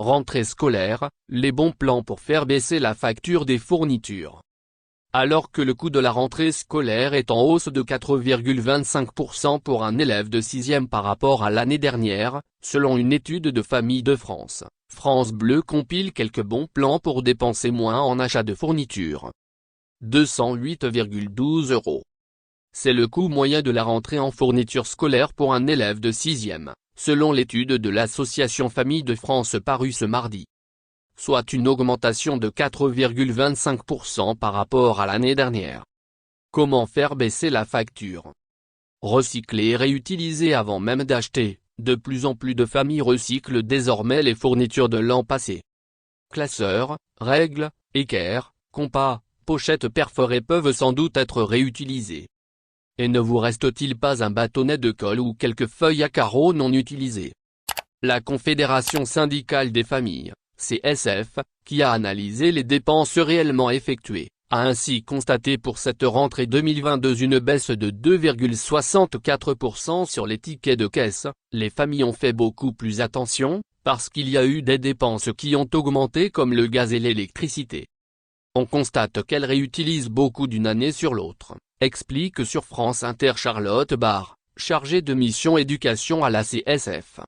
Rentrée scolaire, les bons plans pour faire baisser la facture des fournitures. Alors que le coût de la rentrée scolaire est en hausse de 4,25% pour un élève de 6e par rapport à l'année dernière, selon une étude de Famille de France, France Bleu compile quelques bons plans pour dépenser moins en achat de fournitures. 208,12 €. C'est le coût moyen de la rentrée en fournitures scolaires pour un élève de 6e, selon l'étude de l'association Famille de France parue ce mardi. Soit une augmentation de 4,25% par rapport à l'année dernière. Comment faire baisser la facture? Recycler et réutiliser avant même d'acheter, de plus en plus de familles recyclent désormais les fournitures de l'an passé. Classeurs, règles, équerres, compas, pochettes perforées peuvent sans doute être réutilisées. Et ne vous reste-t-il pas un bâtonnet de colle ou quelques feuilles à carreaux non utilisées? La Confédération syndicale des familles, CSF, qui a analysé les dépenses réellement effectuées, a ainsi constaté pour cette rentrée 2022 une baisse de 2,64% sur les tickets de caisse. Les familles ont fait beaucoup plus attention, parce qu'il y a eu des dépenses qui ont augmenté comme le gaz et l'électricité. On constate qu'elles réutilisent beaucoup d'une année sur l'autre, explique sur France Inter Charlotte Barre, chargée de mission éducation à la CSF.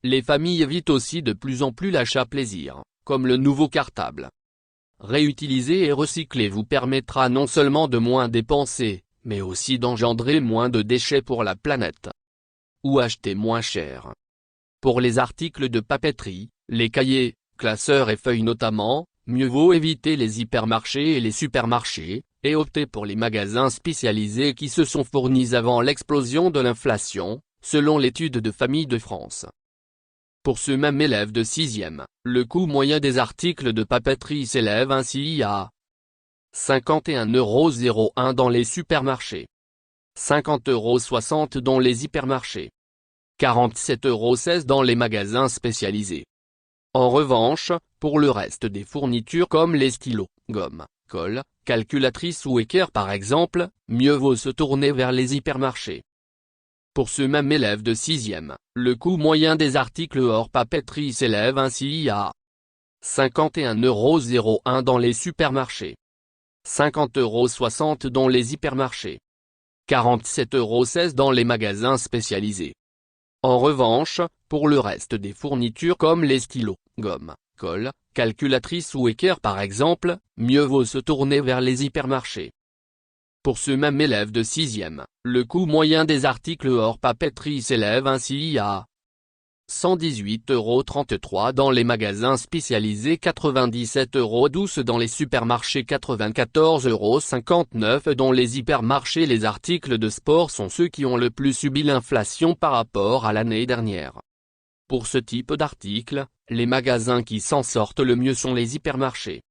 Les familles évitent aussi de plus en plus l'achat plaisir, comme le nouveau cartable. Réutiliser et recycler vous permettra non seulement de moins dépenser, mais aussi d'engendrer moins de déchets pour la planète. Ou acheter moins cher. Pour les articles de papeterie, les cahiers, classeurs et feuilles notamment, mieux vaut éviter les hypermarchés et les supermarchés, et opter pour les magasins spécialisés qui se sont fournis avant l'explosion de l'inflation, selon l'étude de Famille de France. Pour ce même élève de 6e, le coût moyen des articles de papeterie s'élève ainsi à 51,01 € dans les supermarchés, 50,60 € dans les hypermarchés, 47,16 € dans les magasins spécialisés. En revanche, pour le reste des fournitures comme les stylos, gommes, colle, calculatrices ou équerres par exemple, mieux vaut se tourner vers les hypermarchés. Pour ce même élève de 6e, le coût moyen des articles hors papeterie s'élève ainsi à 51,01 € dans les supermarchés, 50,60 € dans les hypermarchés, 47,16 € dans les magasins spécialisés. En revanche, pour le reste des fournitures comme les stylos, gommes, colle, calculatrices ou équerres par exemple, mieux vaut se tourner vers les hypermarchés. Pour ce même élève de 6e, le coût moyen des articles hors papeterie s'élève ainsi à 118,33 € dans les magasins spécialisés, 97,12 € dans les supermarchés, 94,59 € dans les hypermarchés. Les articles de sport sont ceux qui ont le plus subi l'inflation par rapport à l'année dernière. Pour ce type d'articles, les magasins qui s'en sortent le mieux sont les hypermarchés.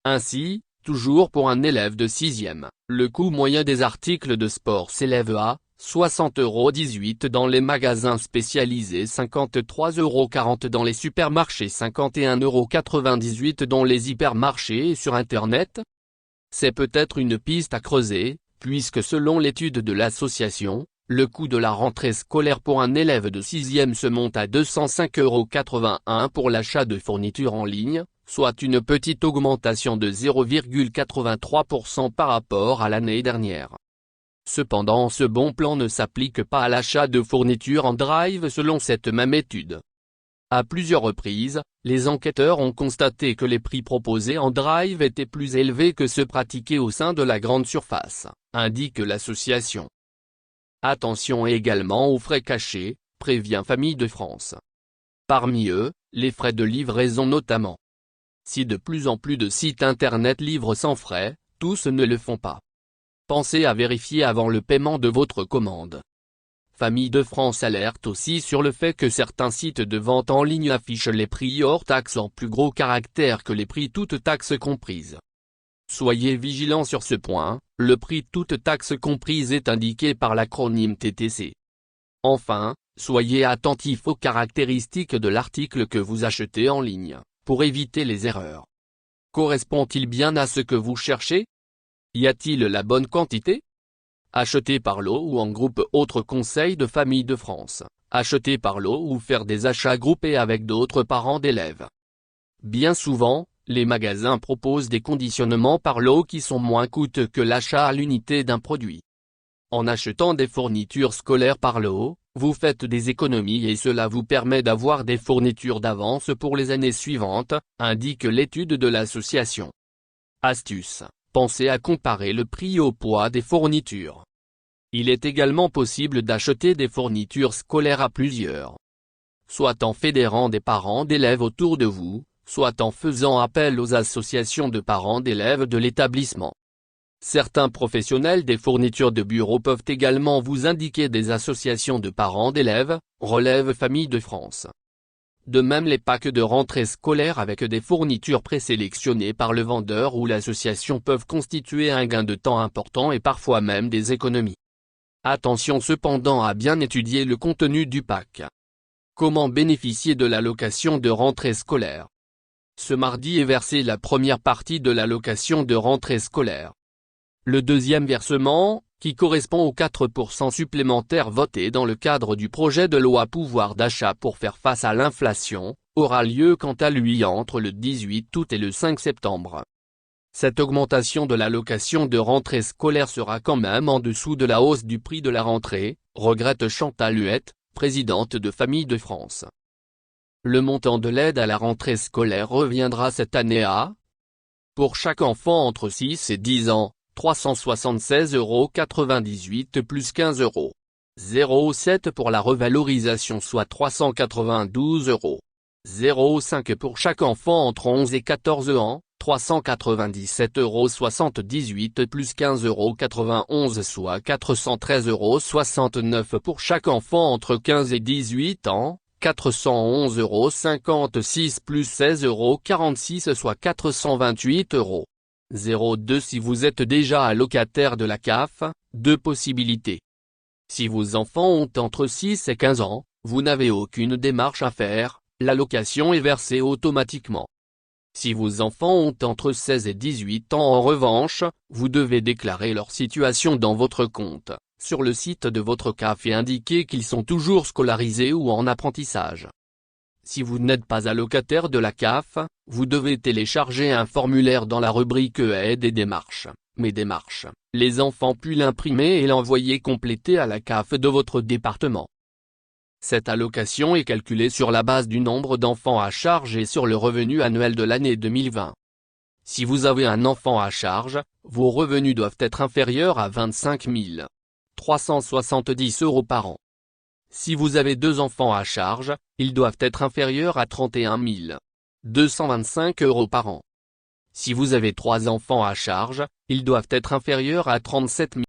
Ainsi, toujours pour un élève de 6e, le coût moyen des articles de sport s'élève à 60,18 € dans les magasins spécialisés, 53,40 € dans les supermarchés, 51,98 € dans les hypermarchés et sur Internet. C'est peut-être une piste à creuser, puisque selon l'étude de l'association, le coût de la rentrée scolaire pour un élève de 6e se monte à 205,81 € pour l'achat de fournitures en ligne, soit une petite augmentation de 0,83% par rapport à l'année dernière. Cependant, ce bon plan ne s'applique pas à l'achat de fournitures en drive selon cette même étude. À plusieurs reprises, les enquêteurs ont constaté que les prix proposés en drive étaient plus élevés que ceux pratiqués au sein de la grande surface, indique l'association. Attention également aux frais cachés, prévient Famille de France. Parmi eux, les frais de livraison notamment. Si de plus en plus de sites internet livrent sans frais, tous ne le font pas. Pensez à vérifier avant le paiement de votre commande. Famille de France alerte aussi sur le fait que certains sites de vente en ligne affichent les prix hors taxes en plus gros caractères que les prix toutes taxes comprises. Soyez vigilants sur ce point, le prix toute taxe comprise est indiqué par l'acronyme TTC. Enfin, soyez attentifs aux caractéristiques de l'article que vous achetez en ligne, pour éviter les erreurs. Correspond-il bien à ce que vous cherchez? Y a-t-il la bonne quantité? Acheter par lot ou en groupe. Autre conseil de Famille de France, acheter par lot ou faire des achats groupés avec d'autres parents d'élèves. Bien souvent, les magasins proposent des conditionnements par lot qui sont moins coûteux que l'achat à l'unité d'un produit. En achetant des fournitures scolaires par lot, vous faites des économies et cela vous permet d'avoir des fournitures d'avance pour les années suivantes, indique l'étude de l'association. Astuce: pensez à comparer le prix au poids des fournitures. Il est également possible d'acheter des fournitures scolaires à plusieurs. Soit en fédérant des parents d'élèves autour de vous, soit en faisant appel aux associations de parents d'élèves de l'établissement. Certains professionnels des fournitures de bureau peuvent également vous indiquer des associations de parents d'élèves, relève Famille de France. De même, les packs de rentrée scolaire avec des fournitures présélectionnées par le vendeur ou l'association peuvent constituer un gain de temps important et parfois même des économies. Attention cependant à bien étudier le contenu du pack. Comment bénéficier de l'allocation de rentrée scolaire? Ce mardi est versée la première partie de l'allocation de rentrée scolaire. Le deuxième versement, qui correspond aux 4% supplémentaires votés dans le cadre du projet de loi pouvoir d'achat pour faire face à l'inflation, aura lieu quant à lui entre le 18 août et le 5 septembre. Cette augmentation de l'allocation de rentrée scolaire sera quand même en dessous de la hausse du prix de la rentrée, regrette Chantal Huette, présidente de Famille de France. Le montant de l'aide à la rentrée scolaire reviendra cette année à, pour chaque enfant entre 6 et 10 ans, 376,98 € plus 15,07 € pour la revalorisation soit 392,05 € pour chaque enfant entre 11 et 14 ans, 397,78 € plus 15,91 € soit 413,69 € pour chaque enfant entre 15 et 18 ans, 411,56 € plus 16,46 € soit 428 €. 02 Si vous êtes déjà allocataire de la CAF, deux possibilités. Si vos enfants ont entre 6 et 15 ans, vous n'avez aucune démarche à faire, l'allocation est versée automatiquement. Si vos enfants ont entre 16 et 18 ans en revanche, vous devez déclarer leur situation dans votre compte, sur le site de votre CAF et indiquer qu'ils sont toujours scolarisés ou en apprentissage. Si vous n'êtes pas allocataire de la CAF, vous devez télécharger un formulaire dans la rubrique Aide et démarches, Mes démarches, les enfants puis l'imprimer et l'envoyer complété à la CAF de votre département. Cette allocation est calculée sur la base du nombre d'enfants à charge et sur le revenu annuel de l'année 2020. Si vous avez un enfant à charge, vos revenus doivent être inférieurs à 25 370 € par an. Si vous avez deux enfants à charge, ils doivent être inférieurs à 31 225 € par an. Si vous avez trois enfants à charge, ils doivent être inférieurs à 37